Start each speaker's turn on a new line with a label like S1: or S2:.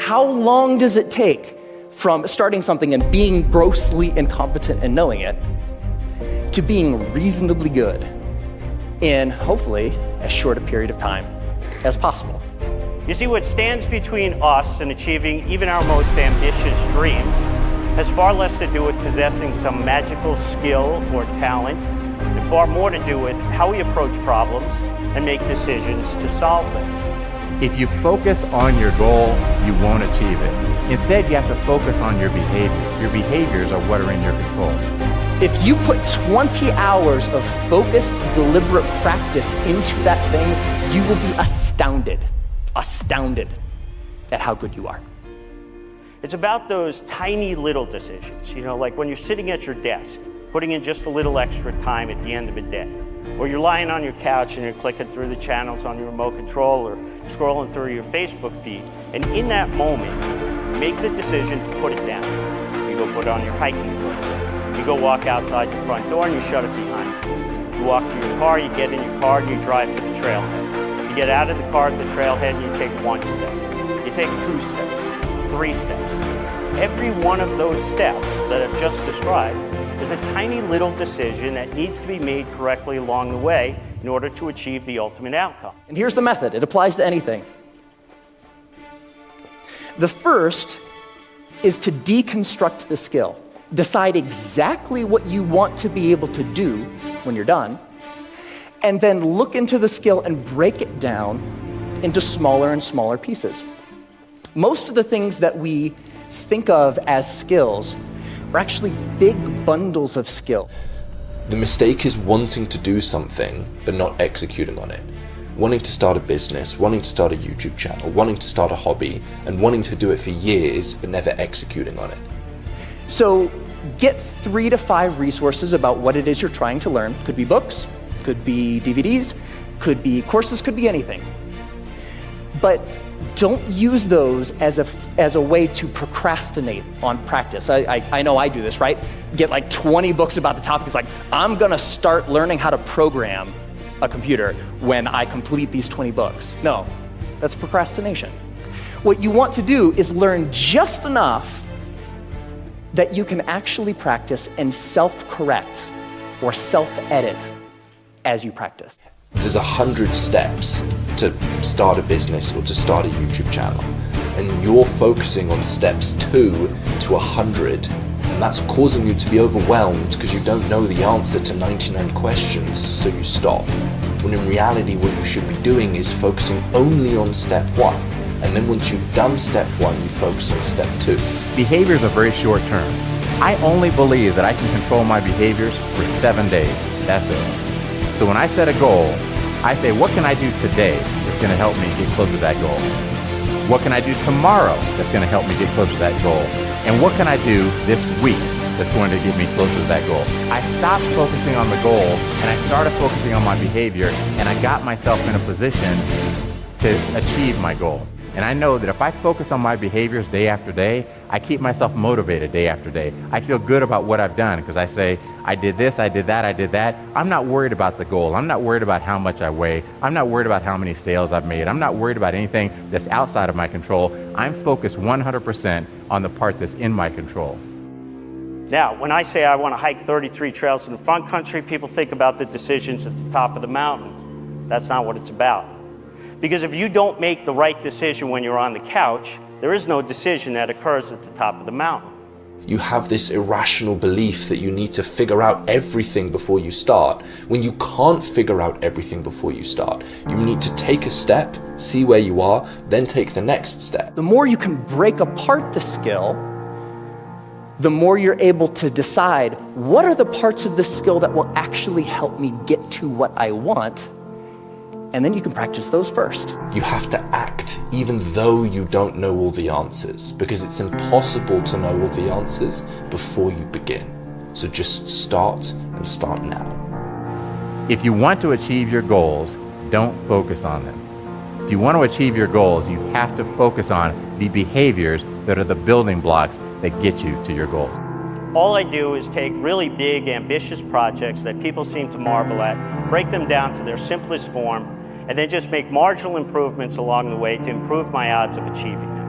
S1: how long does it take from starting something and being grossly incompetent and knowing it to being reasonably good in, hopefully, as short a period of time as possible?
S2: You see, what stands between us and achieving even our most ambitious dreams has far less to do with possessing some magical skill or talent, and far more to do with how we approach problems and make decisions to solve them.
S3: If you focus on your goal, you won't achieve it. Instead, you have to focus on your behavior. Your behaviors are what are in your control.
S1: If you put 20 hours of focused, deliberate practice into that thing, you will be astounded at how good you are.
S2: It's about those tiny little decisions, like when you're sitting at your desk, putting in just a little extra time at the end of a day, or you're lying on your couch and you're clicking through the channels on your remote control or scrolling through your Facebook feed, and in that moment, make the decision to put it down. You go put on your hiking clothes. You go walk outside your front door and you shut it behind you. You walk to your car, you get in your car and you drive to the trailhead. You get out of the car at the trailhead and you take 1 step. You take 2 steps, 3 steps. Every one of those steps that I've just described is a tiny little decision that needs to be made correctly along the way in order to achieve the ultimate outcome.
S1: And here's the method. It applies to anything. The first is to deconstruct the skill. Decide exactly what you want to be able to do when you're done, and then look into the skill and break it down into smaller and smaller pieces. Most of the things that we think of as skills are actually big bundles of skill.
S4: The mistake is wanting to do something but not executing on it. Wanting to start a business, wanting to start a YouTube channel, wanting to start a hobby, and wanting to do it for years but never executing on it.
S1: So get 3 to 5 resources about what it is you're trying to learn. Could be books, could be DVDs, could be courses, could be anything. But don't use those as a way to procrastinate on practice. I know I do this, right? Get like 20 books about the topic. It's like, I'm gonna start learning how to program a computer when I complete these 20 books. No, that's procrastination. What you want to do is learn just enough that you can actually practice and self-correct or self-edit as you practice.
S4: There's 100 steps to start a business or to start a YouTube channel, and you're focusing on steps 2 to 100, and that's causing you to be overwhelmed because you don't know the answer to 99 questions, so you stop. When in reality, what you should be doing is focusing only on step 1. And then once you've done step 1, you focus on step 2.
S3: Behaviors are very short term. I only believe that I can control my behaviors for 7 days. That's it. So when I set a goal, I say, what can I do today that's going to help me get closer to that goal? What can I do tomorrow that's going to help me get closer to that goal? And what can I do this week that's going to get me closer to that goal? I stopped focusing on the goal and I started focusing on my behavior, and I got myself in a position to achieve my goal. And I know that if I focus on my behaviors day after day, I keep myself motivated day after day. I feel good about what I've done because I say, I did this, I did that, I did that. I'm not worried about the goal. I'm not worried about how much I weigh. I'm not worried about how many sales I've made. I'm not worried about anything that's outside of my control. I'm focused 100% on the part that's in my control.
S2: Now, when I say I want to hike 33 trails in the front country, people think about the decisions at the top of the mountain. That's not what it's about. Because if you don't make the right decision when you're on the couch, there is no decision that occurs at the top of the mountain.
S4: You have this irrational belief that you need to figure out everything before you start. When you can't figure out everything before you start, you need to take a step, see where you are, then take the next step.
S1: The more you can break apart the skill, the more you're able to decide what are the parts of this skill that will actually help me get to what I want. And then you can practice those first.
S4: You have to act even though you don't know all the answers, because it's impossible to know all the answers before you begin. So just start, and start now.
S3: If you want to achieve your goals, don't focus on them. If you want to achieve your goals, you have to focus on the behaviors that are the building blocks that get you to your goals.
S2: All I do is take really big, ambitious projects that people seem to marvel at, break them down to their simplest form, and then just make marginal improvements along the way to improve my odds of achieving them.